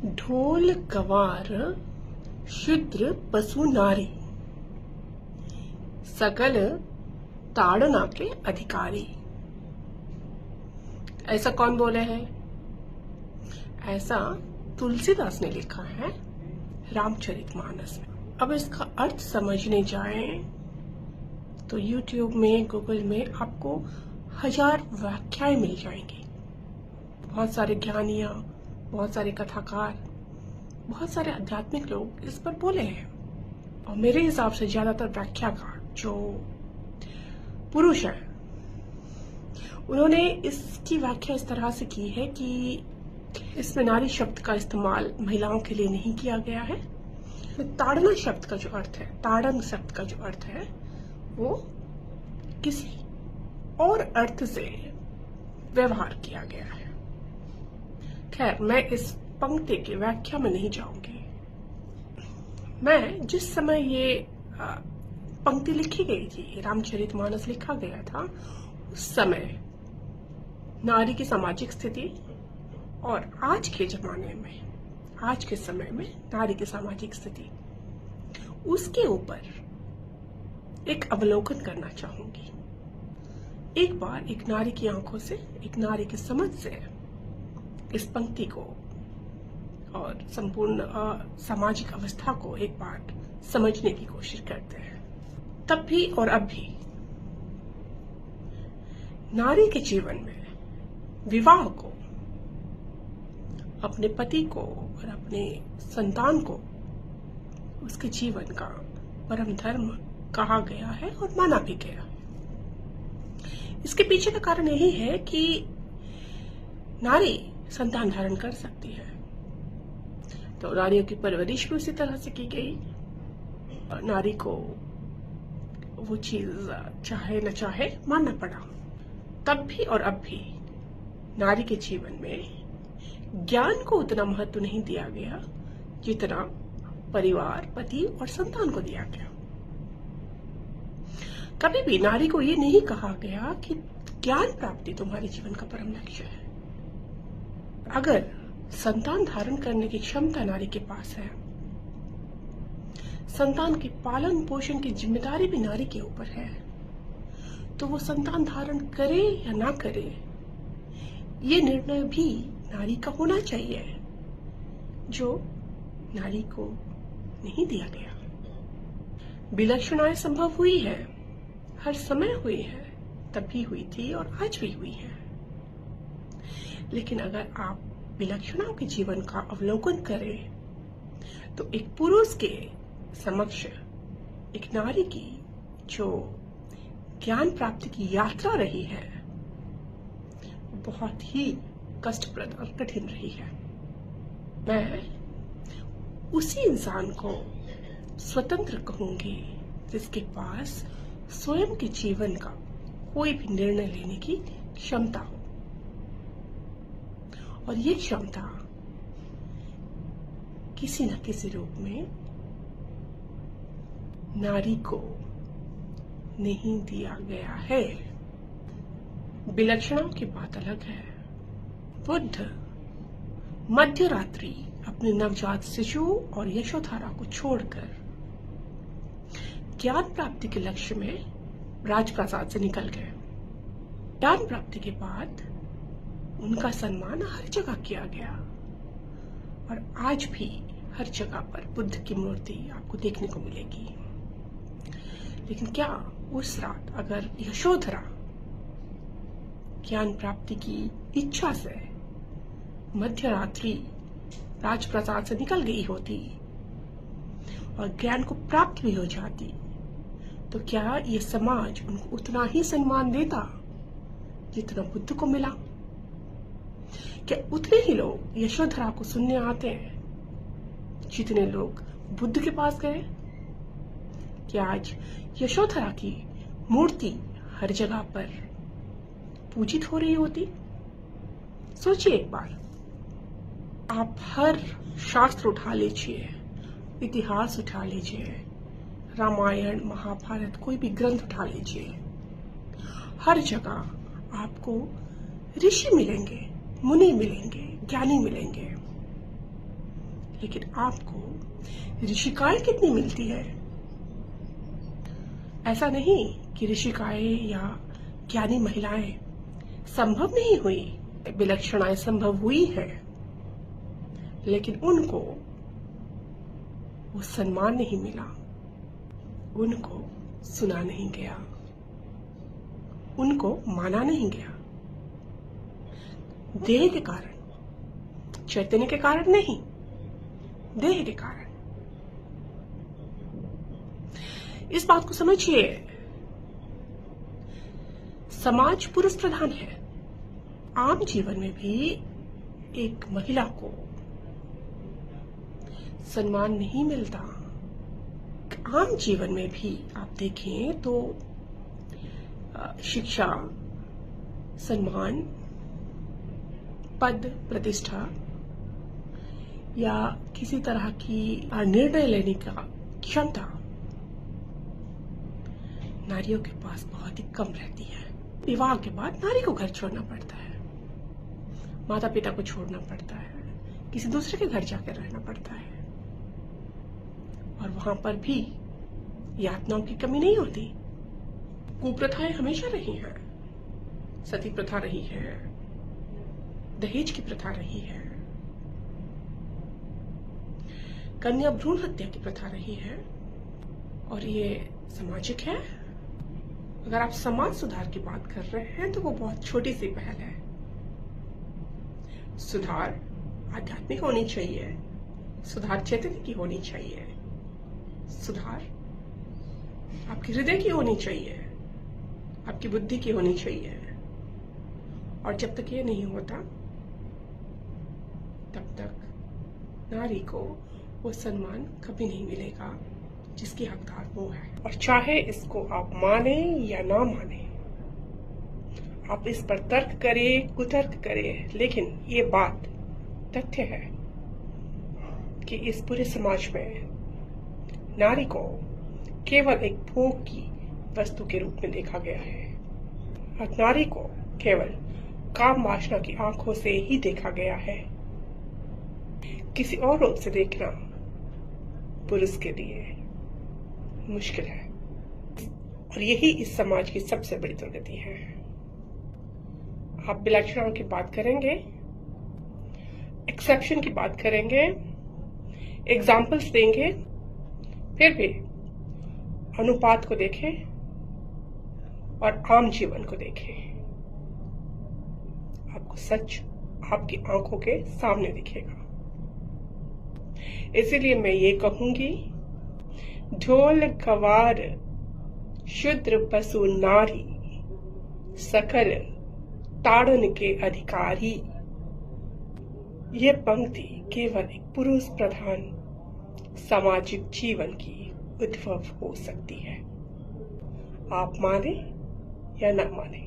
ढोल गवार शूद्र पशु नारी, सकल ताड़ना के अधिकारी। ऐसा कौन बोले है? ऐसा तुलसीदास ने लिखा है रामचरितमानस में। अब इसका अर्थ समझने जाएं तो YouTube में, गूगल में आपको 1000 व्याख्याएं मिल जाएंगी। बहुत सारे ज्ञानियां, बहुत सारे कथाकार, बहुत सारे आध्यात्मिक लोग इस पर बोले हैं। और मेरे हिसाब से ज्यादातर व्याख्याकार जो पुरुष हैं, उन्होंने इसकी व्याख्या इस तरह से की है कि इसमें नारी शब्द का इस्तेमाल महिलाओं के लिए नहीं किया गया है। ताड़ना शब्द का जो अर्थ है, ताड़न शब्द का जो अर्थ है, वो किसी और अर्थ से व्यवहार किया गया है। खैर, मैं इस पंक्ति की व्याख्या में नहीं जाऊंगी। मैं जिस समय ये पंक्ति लिखी गई थी, रामचरितमानस लिखा गया था, उस समय नारी की सामाजिक स्थिति और आज के जमाने में, आज के समय में नारी की सामाजिक स्थिति, उसके ऊपर एक अवलोकन करना चाहूंगी। एक बार एक नारी की आंखों से, एक नारी की समझ से इस पंक्ति को और संपूर्ण सामाजिक अवस्था को एक बार समझने की कोशिश करते हैं। तब भी और अब भी नारी के जीवन में विवाह को, अपने पति को और अपने संतान को उसके जीवन का परम धर्म कहा गया है और माना भी गया है। इसके पीछे का कारण यही है कि नारी संतान धारण कर सकती है, तो नारियों की परवरिश भी उसी तरह से की गई। नारी को वो चीज चाहे न चाहे मानना पड़ा। तब भी और अब भी नारी के जीवन में ज्ञान को उतना महत्व नहीं दिया गया जितना परिवार, पति और संतान को दिया गया। कभी भी नारी को ये नहीं कहा गया कि ज्ञान प्राप्ति तुम्हारे जीवन का परम लक्ष्य है। अगर संतान धारण करने की क्षमता नारी के पास है, संतान के पालन पोषण की जिम्मेदारी भी नारी के ऊपर है, तो वो संतान धारण करे या ना करे, ये निर्णय भी नारी का होना चाहिए, जो नारी को नहीं दिया गया। विलक्षणाएं संभव हुई है, हर समय हुई है, तब भी हुई थी और आज भी हुई है। लेकिन अगर आप विलक्षणाओं के जीवन का अवलोकन करें तो एक पुरुष के समक्ष एक नारी की जो ज्ञान प्राप्ति की यात्रा रही है, बहुत ही कष्टप्रद और कठिन रही है। मैं उसी इंसान को स्वतंत्र कहूंगी जिसके पास स्वयं के जीवन का कोई भी निर्णय लेने की क्षमता हो, और ये क्षमता किसी न किसी रूप में नारी को नहीं दिया गया है। विलक्षणाओं की बात अलग है। बुद्ध मध्य रात्रि अपने नवजात शिशु और यशोधरा को छोड़कर ज्ञान प्राप्ति के लक्ष्य में राजप्रासाद से निकल गए। ज्ञान प्राप्ति के बाद उनका सम्मान हर जगह किया गया, और आज भी हर जगह पर बुद्ध की मूर्ति आपको देखने को मिलेगी। लेकिन क्या उस रात अगर यशोधरा ज्ञान प्राप्ति की इच्छा से मध्य रात्रि राजप्रासाद से निकल गई होती और ज्ञान को प्राप्त भी हो जाती, तो क्या ये समाज उनको उतना ही सम्मान देता जितना बुद्ध को मिला? क्या उतने ही लोग यशोधरा को सुनने आते हैं जितने लोग बुद्ध के पास गए? क्या आज यशोधरा की मूर्ति हर जगह पर पूजित हो रही होती? सोचिए एक बार। आप हर शास्त्र उठा लीजिए, इतिहास उठा लीजिए, रामायण, महाभारत, कोई भी ग्रंथ उठा लीजिए, हर जगह आपको ऋषि मिलेंगे, मुनि मिलेंगे, ज्ञानी मिलेंगे, लेकिन आपको ऋषिकाएं कितनी मिलती है? ऐसा नहीं कि ऋषिकाएं या ज्ञानी महिलाएं संभव नहीं हुई, विलक्षणाएं संभव हुई है, लेकिन उनको वो सम्मान नहीं मिला, उनको सुना नहीं गया, उनको माना नहीं गया। देह के कारण, चैतन्य के कारण नहीं, देह के कारण। इस बात को समझिए, समाज पुरुष प्रधान है। आम जीवन में भी एक महिला को सम्मान नहीं मिलता। आम जीवन में भी आप देखें तो शिक्षा, सम्मान, पद, प्रतिष्ठा या किसी तरह की निर्णय लेने का क्षमता नारियों के पास बहुत ही कम रहती है। विवाह के बाद नारी को घर छोड़ना पड़ता है, माता पिता को छोड़ना पड़ता है, किसी दूसरे के घर जाकर रहना पड़ता है, और वहां पर भी यातनाओं की कमी नहीं होती। कुप्रथाएं हमेशा रही हैं। सती प्रथा रही है, दहेज की प्रथा रही है, कन्या भ्रूण हत्या की प्रथा रही है, और ये सामाजिक है। अगर आप समाज सुधार की बात कर रहे हैं तो वो बहुत छोटी सी पहल है। सुधार आध्यात्मिक होनी चाहिए, सुधार चैतन्य की होनी चाहिए, सुधार आपके हृदय की होनी चाहिए, आपकी बुद्धि की होनी चाहिए। और जब तक ये नहीं होता तब तक नारी को वो सम्मान कभी नहीं मिलेगा जिसकी हकदार वो है। और चाहे इसको आप माने या ना माने, आप इस पर तर्क करें, कुतर्क करें, लेकिन ये बात तथ्य है कि इस पूरे समाज में नारी को केवल एक भोग की वस्तु के रूप में देखा गया है, और नारी को केवल काम वासना की आंखों से ही देखा गया है। किसी और रूप से देखना पुरुष के लिए मुश्किल है, और यही इस समाज की सबसे बड़ी दुर्गति है। आप विलक्षणों की बात करेंगे, एक्सेप्शन की बात करेंगे, एग्जाम्पल्स देंगे, फिर भी अनुपात को देखें और आम जीवन को देखें, आपको सच आपकी आंखों के सामने दिखेगा। इसीलिए मैं ये कहूंगी, ढोल गवार शूद्र पशु नारी सकल ताड़न के अधिकारी। ये पंक्ति केवल एक पुरुष प्रधान सामाजिक जीवन की उद्भव हो सकती है। आप माने या न माने।